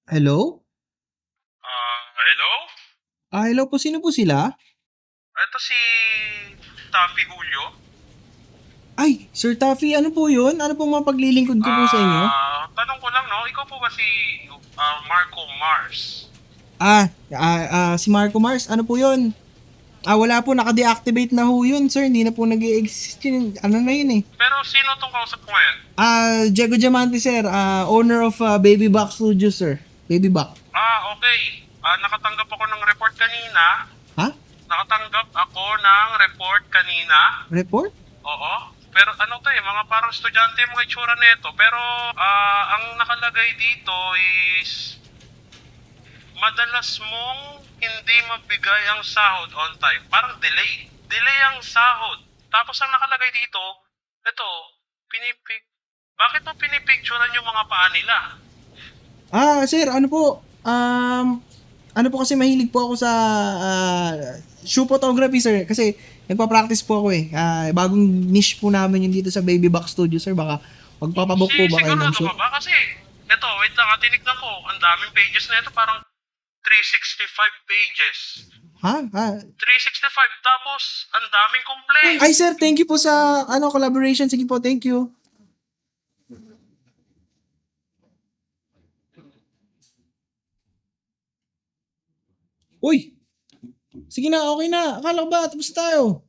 Hello? Hello? Hello po. Sino po sila? Ito si Taffy Julio. Ay, Sir Taffy, ano po yun? Ano pong mapaglilingkod ko po sa inyo? Tanong ko lang, no? Ikaw po ba si Marco Mars? Si Marco Mars, ano po yun? Wala po, naka-deactivate na ho yun, sir. Hindi na po nag-i-exist yun. Ano na yun eh? Pero sino tong kausap ko ngayon? Diego Diamante, sir. Owner of Baby Back Studio, sir. Baby Back. Okay. Nakatanggap ako ng report kanina. Ha? Nakatanggap ako ng report kanina. Report? Oo. Pero ano to mga parang estudyante yung mga itsura nito. Pero ang nakalagay dito is madalas mong hindi mabigay ang sahod on time. Parang delay. Delay ang sahod. Tapos ang nakalagay dito, ito, bakit mo pinipicturean yung mga paa nila? Sir, ano po? Ano po kasi mahilig po ako sa shoe photography, sir. Kasi nagpa-practice po ako eh. Bagong niche po namin yung dito sa Baby Back Studio, sir. Baka magpapabook po ba kayo ng Sigurado shoot? ka ba? Kasi, ito, wait lang, tinignan ko. Ang daming pages na ito, parang 365 pages. Ha? 365, tapos ang daming complaints. Ay, sir, thank you po sa collaboration. Sige po, thank you. Uy! Sige na, okay na. Akala ko ba, tapos tayo.